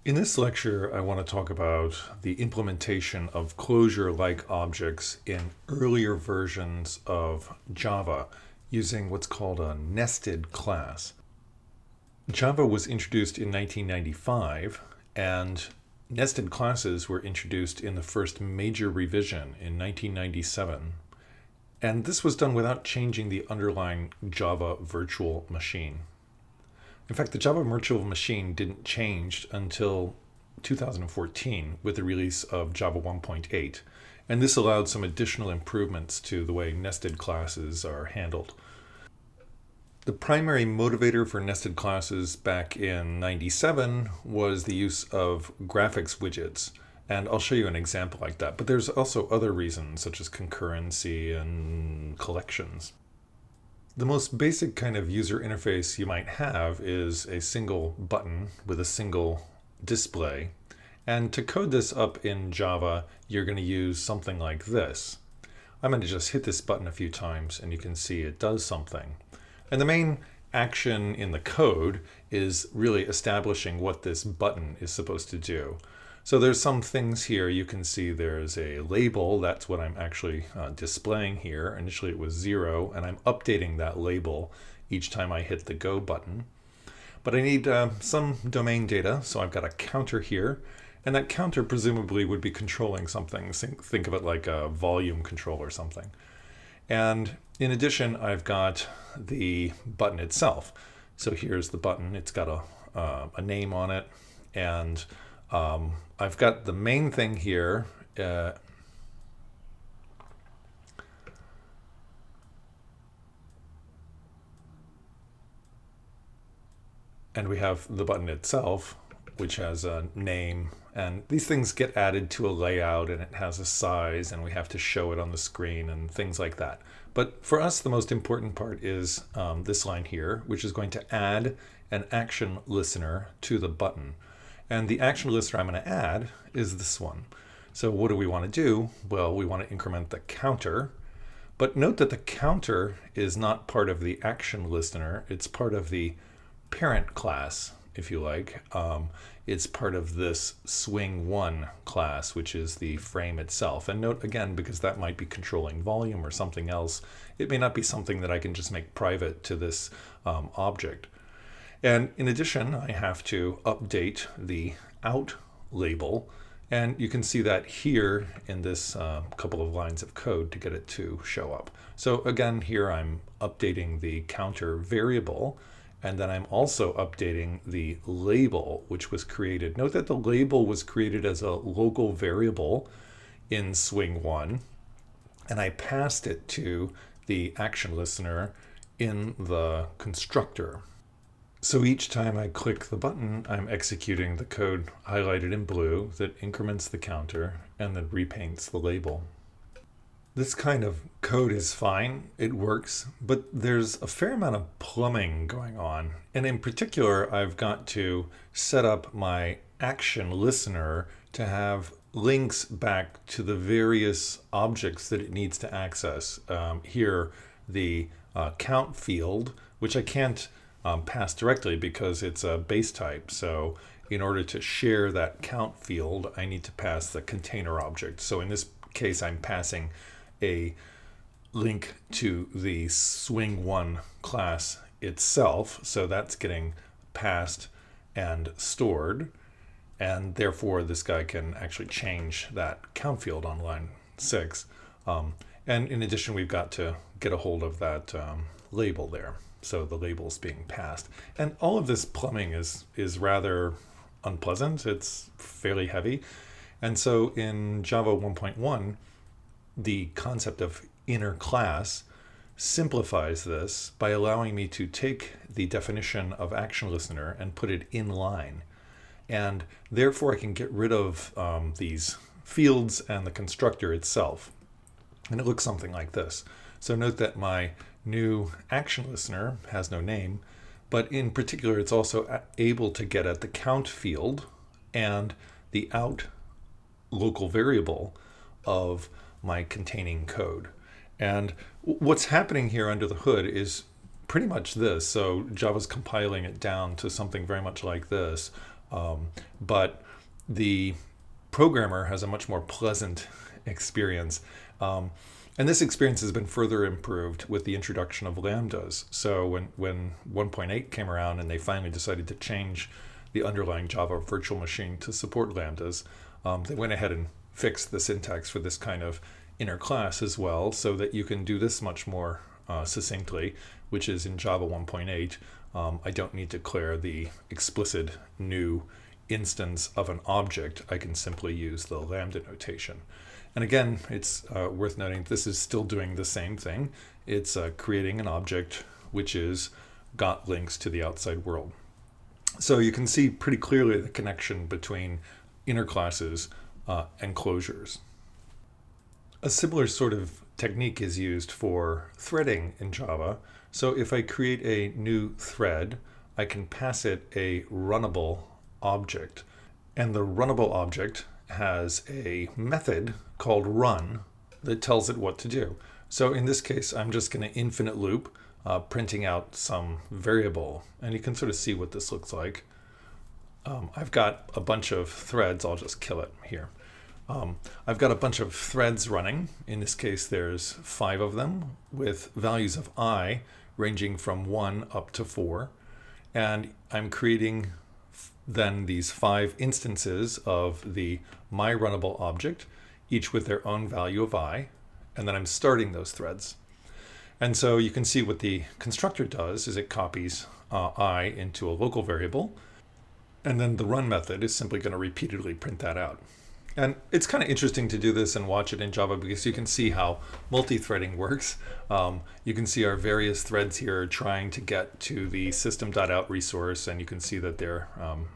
In this lecture, I want to talk about the implementation of closure-like objects in earlier versions of Java using what's called a nested class. Java was introduced in 1995, and nested classes were introduced in the first major revision in 1997. And this was done without changing the underlying Java virtual machine. In fact, the Java virtual machine didn't change until 2014 with the release of Java 1.8, and this allowed some additional improvements to the way nested classes are handled. The primary motivator for nested classes back in 97 was the use of graphics widgets, and I'll show you an example like that, but there's also other reasons such as concurrency and collections. The most basic kind of user interface you might have is a single button with a single display. And to code this up in Java, you're going to use something like this. I'm going to just hit this button a few times and you can see it does something. And the main action in the code is really establishing what this button is supposed to do. So there's some things here. You can see there's a label. That's what I'm actually displaying here. Initially it was 0, and I'm updating that label each time I hit the go button. But I need some domain data, so I've got a counter here. And that counter presumably would be controlling something. Think of it like a volume control or something. And in addition, I've got the button itself. So here's the button. It's got a name on it, and I've got the main thing here. And we have the button itself, which has a name. And these things get added to a layout, and it has a size, and we have to show it on the screen and things like that. But for us, the most important part is this line here, which is going to add an action listener to the button. And the action listener I'm going to add is this one. So what do we want to do? Well, we want to increment the counter. But note that the counter is not part of the action listener. It's part of the parent class, if you like. It's part of this swing1 class, which is the frame itself. And note again, because that might be controlling volume or something else, it may not be something that I can just make private to this object. And in addition, I have to update the out label. And you can see that here in this couple of lines of code to get it to show up. So again, here I'm updating the counter variable. And then I'm also updating the label, which was created. Note that the label was created as a local variable in swing1. And I passed it to the action listener in the constructor. So each time I click the button, I'm executing the code highlighted in blue that increments the counter and then repaints the label. This kind of code is fine, it works, but there's a fair amount of plumbing going on. And in particular, I've got to set up my action listener to have links back to the various objects that it needs to access. Here, the count field, which I can't pass directly because it's a base type. So in order to share that count field, I need to pass the container object. So in this case, I'm passing a link to the swing1 class itself. So that's getting passed and stored. And therefore, this guy can actually change that count field on line 6. And in addition, we've got to get a hold of that label there. So the label's being passed. And all of this plumbing is rather unpleasant. It's fairly heavy. And so in Java 1.1, the concept of inner class simplifies this by allowing me to take the definition of action listener and put it in line. And therefore, I can get rid of these fields and the constructor itself. And it looks something like this. So note that my new action listener has no name, but in particular, it's also able to get at the count field and the out local variable of my containing code. And what's happening here under the hood is pretty much this. So Java's compiling it down to something very much like this. But the programmer has a much more pleasant experience. And this experience has been further improved with the introduction of lambdas. So when 1.8 came around and they finally decided to change the underlying Java virtual machine to support lambdas, they went ahead and fixed the syntax for this kind of inner class as well, so that you can do this much more succinctly, which is in Java 1.8. I don't need to declare the explicit new instance of an object. I can simply use the lambda notation. And again, it's worth noting this is still doing the same thing. It's creating an object which is got links to the outside world. So you can see pretty clearly the connection between inner classes and closures. A similar sort of technique is used for threading in Java. So if I create a new thread, I can pass it a runnable object. And the runnable object has a method called run that tells it what to do. So in this case, I'm just going to infinite loop, printing out some variable. And you can sort of see what this looks like. I've got a bunch of threads. I'll just kill it here. I've got a bunch of threads running. In this case, there's 5 of them with values of I ranging from 1 up to 4. And I'm creating then these 5 instances of the myRunnable object, each with their own value of I, and then I'm starting those threads. And so you can see what the constructor does is it copies I into a local variable, and then the run method is simply going to repeatedly print that out. And it's kind of interesting to do this and watch it in Java because you can see how multi-threading works. You can see our various threads here trying to get to the system.out resource, and you can see that they're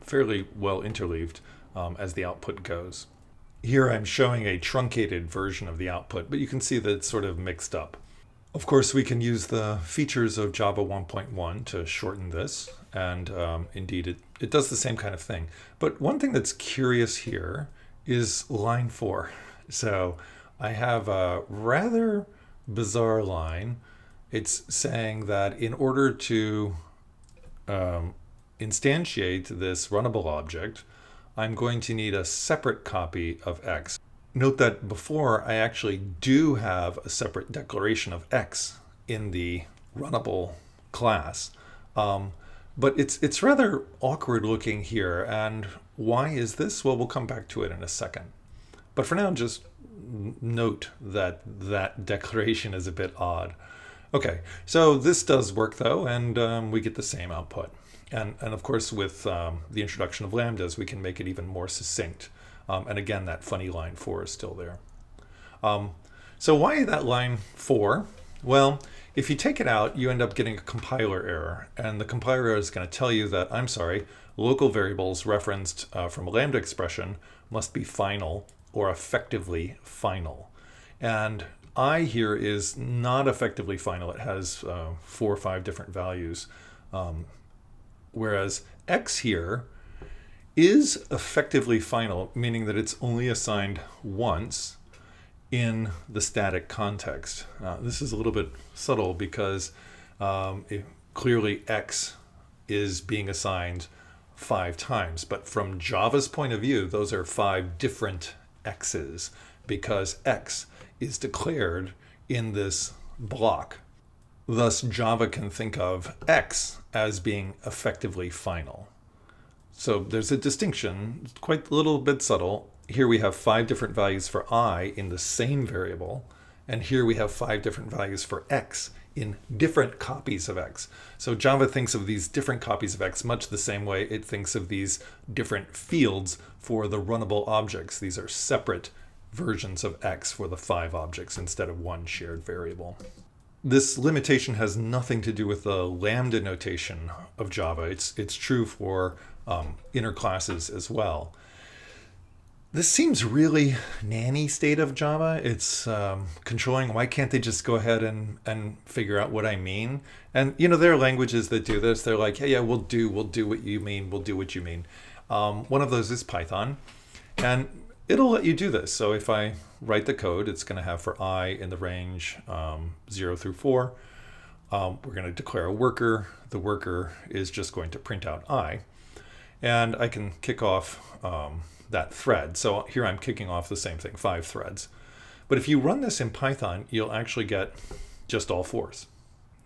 fairly well interleaved as the output goes. Here I'm showing a truncated version of the output, but you can see that it's sort of mixed up. Of course, we can use the features of Java 1.1 to shorten this, and indeed it does the same kind of thing. But one thing that's curious here is line 4. So I have a rather bizarre line. It's saying that in order to instantiate this runnable object, I'm going to need a separate copy of X. Note that before I actually do have a separate declaration of X in the runnable class. But it's rather awkward looking here. And why is this? Well, we'll come back to it in a second. But for now, just note that that declaration is a bit odd. Okay, so this does work though, and we get the same output. And of course, with the introduction of lambdas, we can make it even more succinct. And again, that funny line 4 is still there. So why that line 4? Well, if you take it out, you end up getting a compiler error. And the compiler error is going to tell you that, I'm sorry, local variables referenced from a lambda expression must be final or effectively final. And I here is not effectively final. It has 4 or 5 different values. Whereas X here is effectively final, meaning that it's only assigned once in the static context. This is a little bit subtle because clearly X is being assigned 5 times, but from Java's point of view, those are 5 different X's because X is declared in this block. Thus, Java can think of X as being effectively final. So there's a distinction, quite a little bit subtle. Here we have 5 different values for I in the same variable, and here we have 5 different values for X in different copies of X. So Java thinks of these different copies of X much the same way it thinks of these different fields for the runnable objects. These are separate versions of X for the 5 objects instead of one shared variable. This limitation has nothing to do with the lambda notation of Java. It's true for inner classes as well. This seems really nanny state of Java. It's controlling. Why can't they just go ahead and figure out what I mean? And you know, there are languages that do this. They're like, hey, yeah, we'll do what you mean. We'll do what you mean. One of those is Python, and it'll let you do this. So if I write the code, it's going to have for I in the range 0 through 4. We're going to declare a worker. The worker is just going to print out I. And I can kick off that thread. So here I'm kicking off the same thing, 5 threads. But if you run this in Python, you'll actually get just all 4s.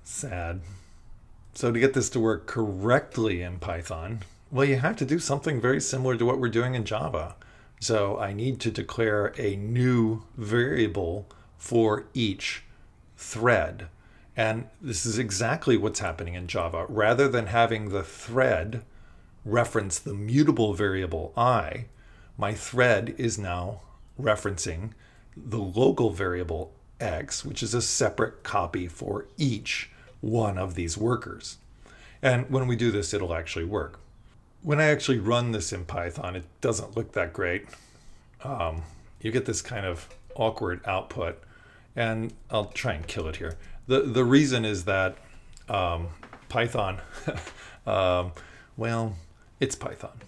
Sad. So to get this to work correctly in Python, well, you have to do something very similar to what we're doing in Java. So I need to declare a new variable for each thread. And this is exactly what's happening in Java. Rather than having the thread reference the mutable variable I, my thread is now referencing the local variable X, which is a separate copy for each one of these workers. And when we do this, it'll actually work. When I actually run this in Python, it doesn't look that great. You get this kind of awkward output, and I'll try and kill it here. The reason is that Python, well, it's Python.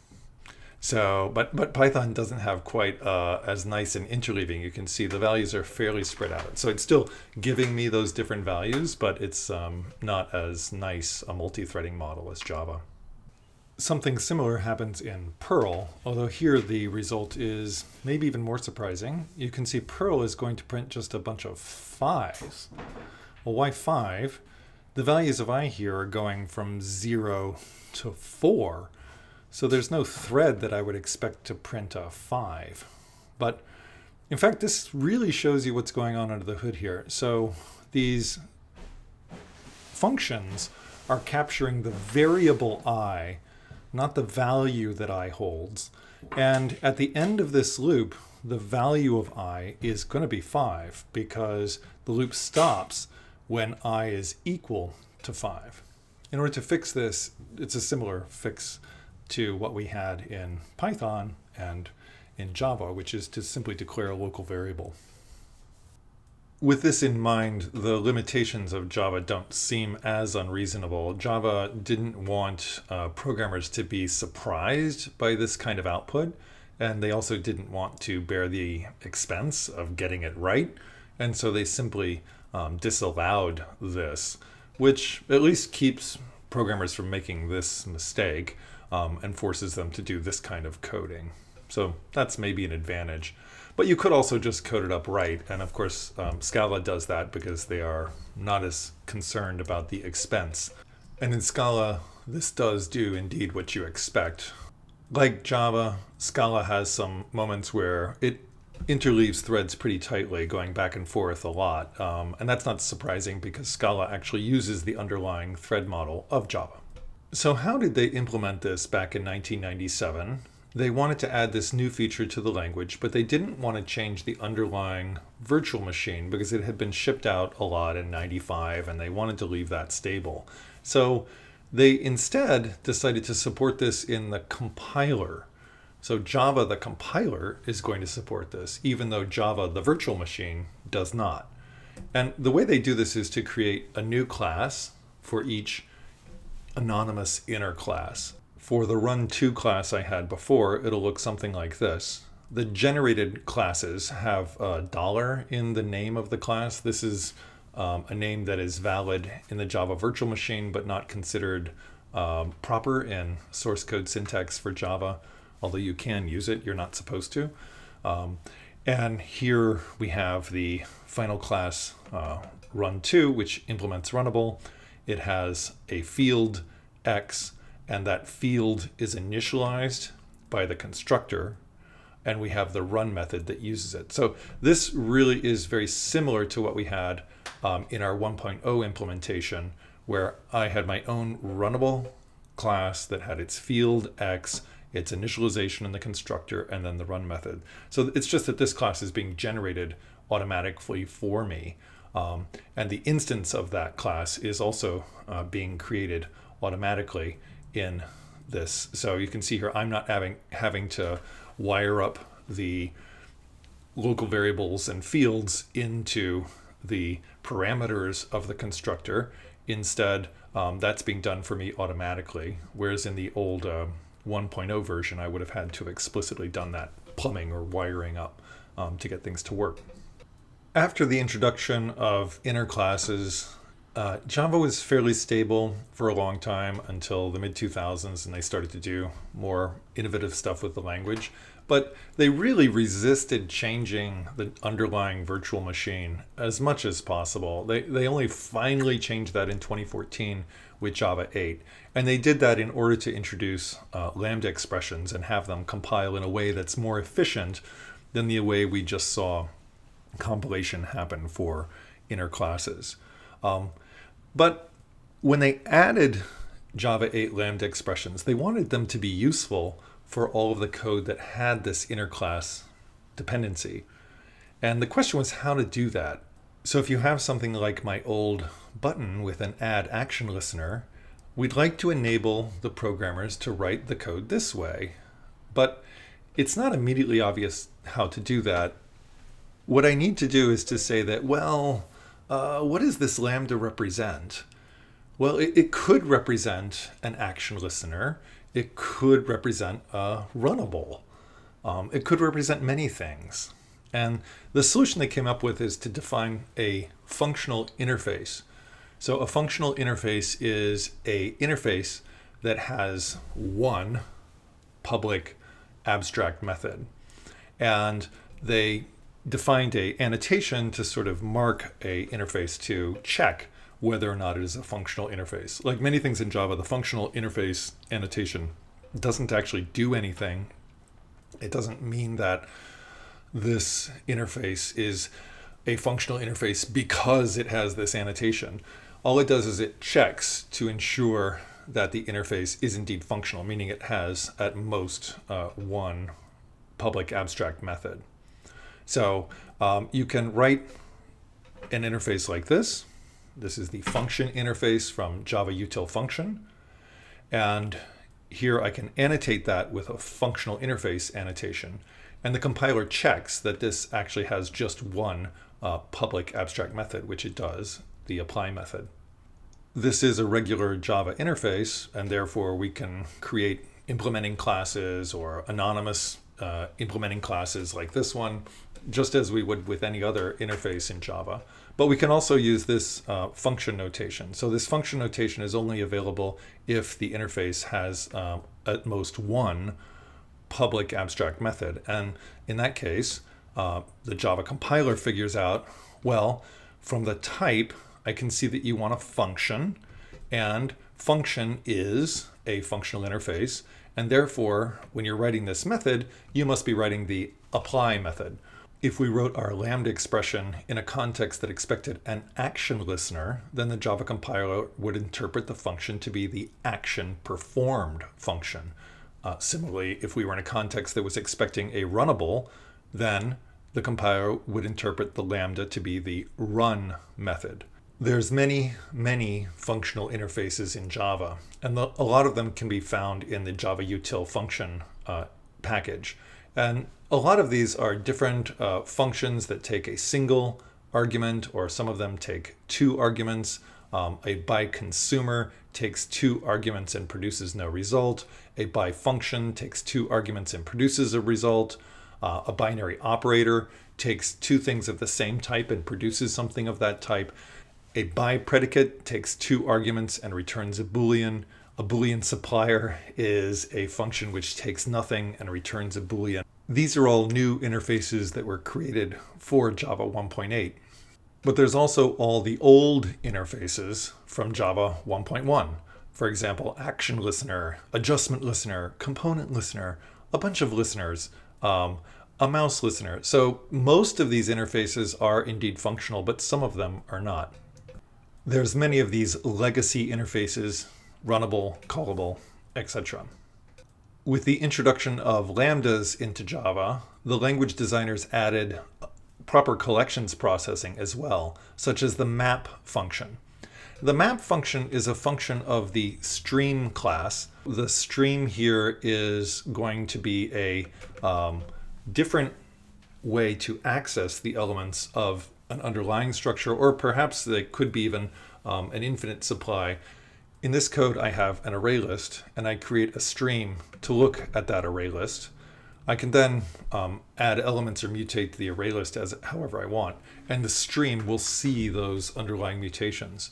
So, but Python doesn't have quite as nice an interleaving. You can see the values are fairly spread out. So it's still giving me those different values, but it's not as nice a multi-threading model as Java. Something similar happens in Perl, although here the result is maybe even more surprising. You can see Perl is going to print just a bunch of 5s. Well, why 5? The values of I here are going from 0 to 4. So there's no thread that I would expect to print a 5. But in fact, this really shows you what's going on under the hood here. So these functions are capturing the variable I, not the value that I holds. And at the end of this loop, the value of I is going to be 5 because the loop stops when I is equal to 5. In order to fix this, it's a similar fix to what we had in Python and in Java, which is to simply declare a local variable. With this in mind, the limitations of Java don't seem as unreasonable. Java didn't want programmers to be surprised by this kind of output, and they also didn't want to bear the expense of getting it right, and so they simply disallowed this, which at least keeps programmers from making this mistake and forces them to do this kind of coding. So that's maybe an advantage. But you could also just code it up right. And of course, Scala does that because they are not as concerned about the expense. And in Scala, this does do indeed what you expect. Like Java, Scala has some moments where it interleaves threads pretty tightly, going back and forth a lot. And that's not surprising because Scala actually uses the underlying thread model of Java. So how did they implement this back in 1997? They wanted to add this new feature to the language, but they didn't want to change the underlying virtual machine because it had been shipped out a lot in 95 and they wanted to leave that stable. So they instead decided to support this in the compiler. So Java, the compiler, is going to support this, even though Java, the virtual machine, does not. And the way they do this is to create a new class for each anonymous inner class. For the run2 class I had before, it'll look something like this. The generated classes have a $, in the name of the class. This is a name that is valid in the Java virtual machine, but not considered proper in source code syntax for Java, although you can use it, you're not supposed to. And here we have the final class run2, which implements runnable. It has a field X, and that field is initialized by the constructor, and we have the run method that uses it. So this really is very similar to what we had in our 1.0 implementation, where I had my own runnable class that had its field X, its initialization in the constructor, and then the run method. So it's just that this class is being generated automatically for me. And the instance of that class is also being created automatically in this. So you can see here, I'm not having to wire up the local variables and fields into the parameters of the constructor. Instead, that's being done for me automatically. Whereas in the old 1.0 version, I would have had to explicitly done that plumbing or wiring up to get things to work. After the introduction of inner classes Java was fairly stable for a long time until the mid 2000s, and they started to do more innovative stuff with the language. But they really resisted changing the underlying virtual machine as much as possible. They only finally changed that in 2014 with Java 8. And they did that in order to introduce Lambda expressions and have them compile in a way that's more efficient than the way we just saw compilation happen for inner classes. But when they added Java 8 Lambda expressions, they wanted them to be useful for all of the code that had this inner class dependency. And the question was how to do that. So if you have something like my old button with an add action listener, we'd like to enable the programmers to write the code this way. But it's not immediately obvious how to do that. What I need to do is to say that, well, what does this Lambda represent? Well, it could represent an action listener. It could represent a runnable. It could represent many things. And the solution they came up with is to define a functional interface. So a functional interface is an interface that has one public abstract method. And they defined an annotation to sort of mark a interface to check whether or not it is a functional interface. Like many things in Java, the functional interface annotation doesn't actually do anything. It doesn't mean that this interface is a functional interface because it has this annotation. All it does is it checks to ensure that the interface is indeed functional, meaning it has at most one public abstract method. So you can write an interface like this. This is the function interface from Java util function. And here I can annotate that with a functional interface annotation. And the compiler checks that this actually has just one public abstract method, which it does, the apply method. This is a regular Java interface, and therefore we can create implementing classes or anonymous implementing classes like this one, just as we would with any other interface in Java. But we can also use this function notation. So this function notation is only available if the interface has at most one public abstract method. And in that case, the Java compiler figures out, well, from the type, I can see that you want a function, and function is a functional interface. And therefore, when you're writing this method, you must be writing the apply method. If we wrote our Lambda expression in a context that expected an action listener, then the Java compiler would interpret the function to be the action performed function. Similarly, if we were in a context that was expecting a runnable, then the compiler would interpret the Lambda to be the run method. There's many, many functional interfaces in Java, and a lot of them can be found in the Java util function package. And a lot of these are different functions that take a single argument, or some of them take two arguments. A by consumer takes two arguments and produces no result. A by function takes two arguments and produces a result. A binary operator takes two things of the same type and produces something of that type. A by predicate takes two arguments and returns a Boolean. A Boolean supplier is a function which takes nothing and returns a Boolean. These are all new interfaces that were created for Java 1.8. But there's also all the old interfaces from Java 1.1. For example, action listener, adjustment listener, component listener, a bunch of listeners, a mouse listener. So most of these interfaces are indeed functional, but some of them are not. There's many of these legacy interfaces, runnable, callable, etc. With the introduction of lambdas into Java, the language designers added proper collections processing as well, such as the map function. The map function is a function of the stream class. The stream here is going to be a different way to access the elements of an underlying structure, or perhaps they could be even an infinite supply. In this code, I have an array list, and I create a stream to look at that array list. I can then add elements or mutate the array list as however I want, and the stream will see those underlying mutations.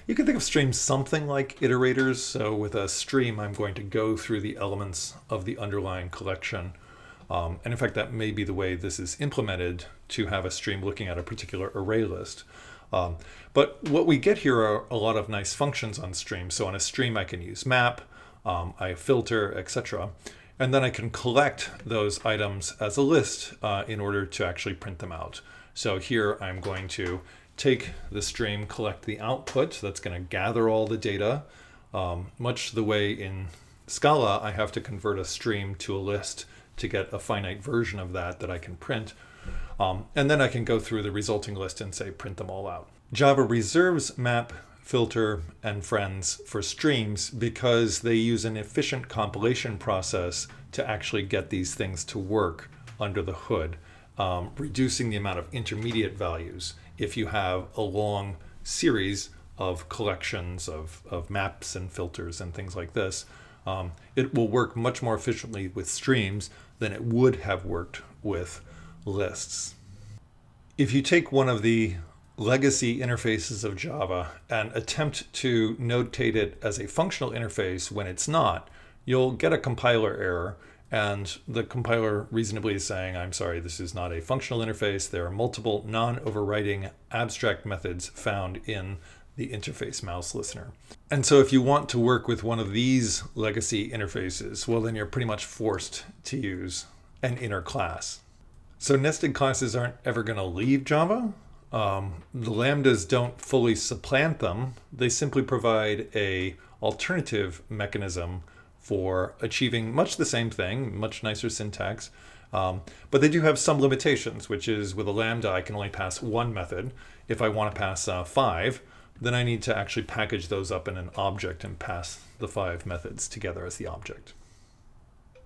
You can think of streams something like iterators. So with a stream, I'm going to go through the elements of the underlying collection. And in fact, that may be the way this is implemented, to have a stream looking at a particular array list. But what we get here are a lot of nice functions on streams. So on a stream, I can use map, I filter, etc. And then I can collect those items as a list in order to actually print them out. So here I'm going to take the stream, collect the output. That's going to gather all the data. Much the way in Scala, I have to convert a stream to a list to get a finite version of that I can print. And then I can go through the resulting list and say print them all out. Java reserves map, filter, and friends for streams because they use an efficient compilation process to actually get these things to work under the hood, reducing the amount of intermediate values. If you have a long series of collections of maps and filters and things like this, it will work much more efficiently with streams than it would have worked with lists. If you take one of the legacy interfaces of Java and attempt to notate it as a functional interface when it's not, you'll get a compiler error, and the compiler reasonably is saying, I'm sorry, this is not a functional interface. There are multiple non-overriding abstract methods found in the interface mouse listener. And so if you want to work with one of these legacy interfaces, well, then you're pretty much forced to use an inner class. So nested classes aren't ever going to leave Java. The lambdas don't fully supplant them. They simply provide a alternative mechanism for achieving much the same thing, much nicer syntax. But they do have some limitations, which is with a lambda, I can only pass one method. If I want to pass 5, then I need to actually package those up in an object and pass the 5 methods together as the object.